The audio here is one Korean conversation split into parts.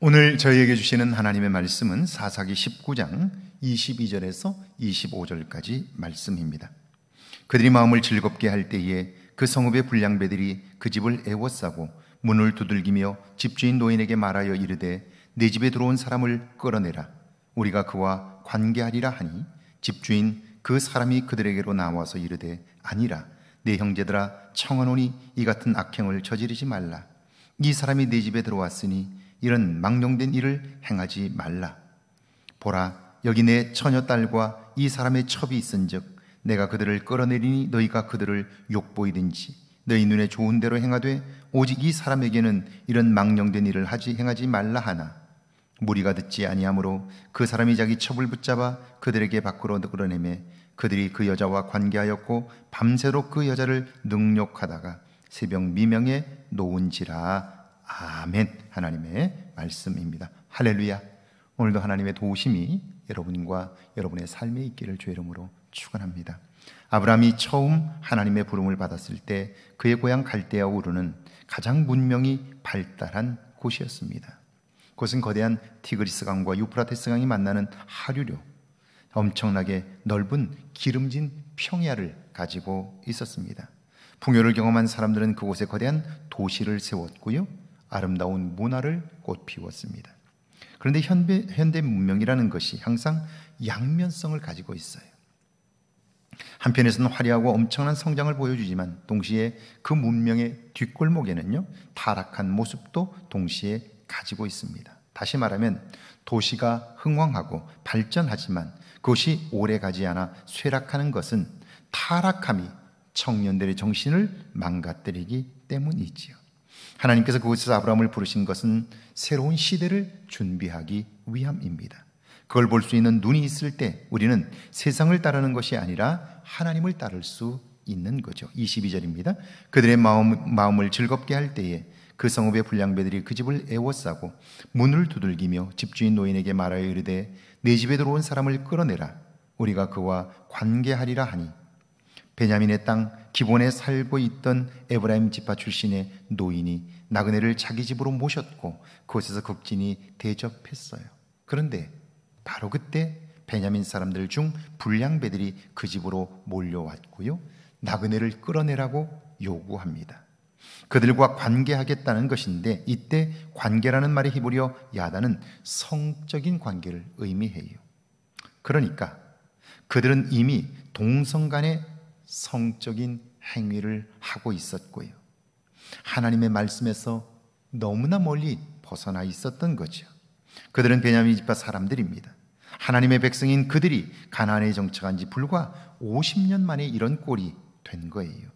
오늘 저희에게 주시는 하나님의 말씀은 사사기 19장 22절에서 25절까지 말씀입니다. 그들이 마음을 즐겁게 할 때에 그 성읍의 불량배들이 그 집을 애워싸고 문을 두들기며 집주인 노인에게 말하여 이르되 내 집에 들어온 사람을 끌어내라. 우리가 그와 관계하리라 하니 집주인 그 사람이 그들에게로 나와서 이르되 아니라 내 형제들아 청하노니 이 같은 악행을 저지르지 말라. 이 사람이 내 집에 들어왔으니 이런 망령된 일을 행하지 말라. 보라, 여기 내 처녀 딸과 이 사람의 첩이 있은즉 내가 그들을 끌어내리니 너희가 그들을 욕보이든지 너희 눈에 좋은 대로 행하되 오직 이 사람에게는 이런 망령된 일을 행하지 말라 하나 무리가 듣지 아니하므로 그 사람이 자기 첩을 붙잡아 그들에게 밖으로 끌어내매 그들이 그 여자와 관계하였고 밤새도록 그 여자를 능욕하다가 새벽 미명에 놓은지라. 아멘. 하나님의 말씀입니다. 할렐루야. 오늘도 하나님의 도우심이 여러분과 여러분의 삶에 있기를 주의 이름으로 축원합니다. 아브라함이 처음 하나님의 부름을 받았을 때 그의 고향 갈대아 우르는 가장 문명이 발달한 곳이었습니다. 그것은 거대한 티그리스 강과 유프라테스 강이 만나는 하류로 엄청나게 넓은 기름진 평야를 가지고 있었습니다. 풍요를 경험한 사람들은 그곳에 거대한 도시를 세웠고요, 아름다운 문화를 꽃피웠습니다. 그런데 현대 문명이라는 것이 항상 양면성을 가지고 있어요. 한편에서는 화려하고 엄청난 성장을 보여주지만 동시에 그 문명의 뒷골목에는요 타락한 모습도 동시에 가지고 있습니다. 다시 말하면 도시가 흥왕하고 발전하지만 그것이 오래가지 않아 쇠락하는 것은 타락함이 청년들의 정신을 망가뜨리기 때문이지요. 하나님께서 그곳에서 아브라함을 부르신 것은 새로운 시대를 준비하기 위함입니다. 그걸 볼 수 있는 눈이 있을 때 우리는 세상을 따르는 것이 아니라 하나님을 따를 수 있는 거죠. 22절입니다. 그들의 마음을 즐겁게 할 때에 그 성읍의 불량배들이 그 집을 애워싸고 문을 두들기며 집주인 노인에게 말하여 이르되 내 집에 들어온 사람을 끌어내라. 우리가 그와 관계하리라 하니 베냐민의 땅 기본에 살고 있던 에브라임 지파 출신의 노인이 나그네를 자기 집으로 모셨고 그곳에서 극진히 대접했어요. 그런데 바로 그때 베냐민 사람들 중 불량배들이 그 집으로 몰려왔고요, 나그네를 끌어내라고 요구합니다. 그들과 관계하겠다는 것인데 이때 관계라는 말의 히브리어 야다는 성적인 관계를 의미해요. 그러니까 그들은 이미 동성 간의 성적인 행위를 하고 있었고요, 하나님의 말씀에서 너무나 멀리 벗어나 있었던 거죠. 그들은 베냐민 지파 사람들입니다. 하나님의 백성인 그들이 가나안에 정착한 지 불과 50년 만에 이런 꼴이 된 거예요.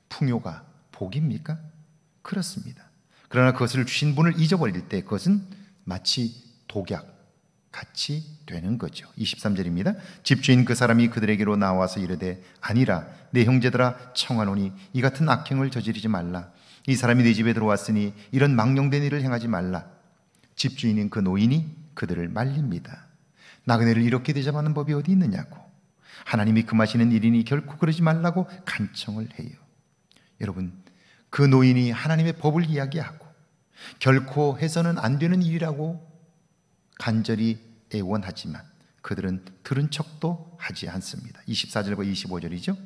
풍요가 복입니까? 그렇습니다. 그러나 그것을 주신 분을 잊어버릴 때 그것은 마치 독약 같이 되는 거죠. 23절입니다. 집주인 그 사람이 그들에게로 나와서 이르되 아니라 내 형제들아 청하노니 이 같은 악행을 저지르지 말라. 이 사람이 내 집에 들어왔으니 이런 망령된 일을 행하지 말라. 집주인인 그 노인이 그들을 말립니다. 나그네를 이렇게 대접하는 법이 어디 있느냐고, 하나님이 금하시는 일이니 결코 그러지 말라고 간청을 해요. 여러분, 그 노인이 하나님의 법을 이야기하고 결코 해서는 안 되는 일이라고 간절히 애원하지만 그들은 들은 척도 하지 않습니다. 24절과 25절이죠.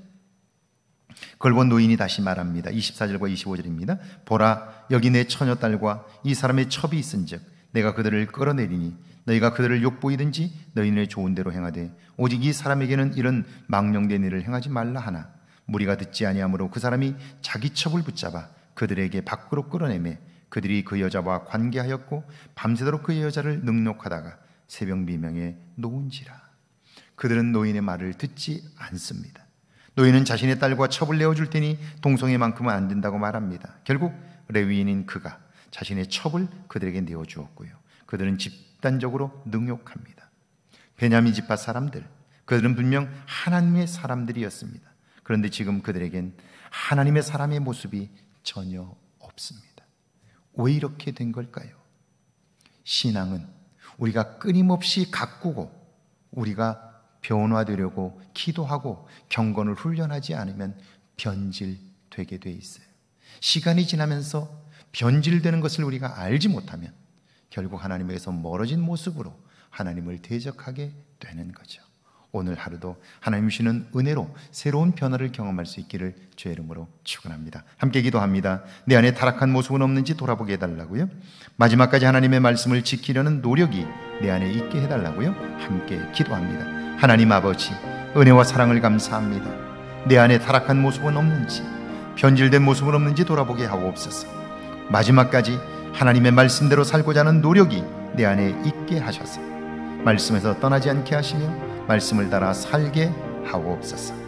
그걸 본 노인이 다시 말합니다. 24절과 25절입니다. 보라, 여기 내 처녀 딸과 이 사람의 첩이 있은즉 내가 그들을 끌어내리니 너희가 그들을 욕보이든지 너희 눈에 좋은 대로 행하되 오직 이 사람에게는 이런 망령된 일을 행하지 말라 하나 무리가 듣지 아니하므로 그 사람이 자기 첩을 붙잡아 그들에게 밖으로 끌어내매 그들이 그 여자와 관계하였고 밤새도록 그 여자를 능욕하다가 새벽 미명에 놓은지라. 그들은 노인의 말을 듣지 않습니다. 노인은 자신의 딸과 첩을 내어줄 테니 동성애만큼은 안 된다고 말합니다. 결국 레위인인 그가 자신의 첩을 그들에게 내어주었고요, 그들은 집단적으로 능욕합니다. 베냐민 지파 사람들, 그들은 분명 하나님의 사람들이었습니다. 그런데 지금 그들에겐 하나님의 사람의 모습이 전혀 없습니다. 왜 이렇게 된 걸까요? 신앙은 우리가 끊임없이 가꾸고 우리가 변화되려고 기도하고 경건을 훈련하지 않으면 변질되게 돼 있어요. 시간이 지나면서 변질되는 것을 우리가 알지 못하면 결국 하나님에게서 멀어진 모습으로 하나님을 대적하게 되는 거죠. 오늘 하루도 하나님 주시는 은혜로 새로운 변화를 경험할 수 있기를 주의 이름으로 축원합니다. 함께 기도합니다. 내 안에 타락한 모습은 없는지 돌아보게 해달라고요. 마지막까지 하나님의 말씀을 지키려는 노력이 내 안에 있게 해달라고요. 함께 기도합니다. 하나님 아버지, 은혜와 사랑을 감사합니다. 내 안에 타락한 모습은 없는지, 변질된 모습은 없는지 돌아보게 하옵소서. 마지막까지 하나님의 말씀대로 살고자 하는 노력이 내 안에 있게 하셔서 말씀에서 떠나지 않게 하시며 말씀을 따라 살게 하옵소서.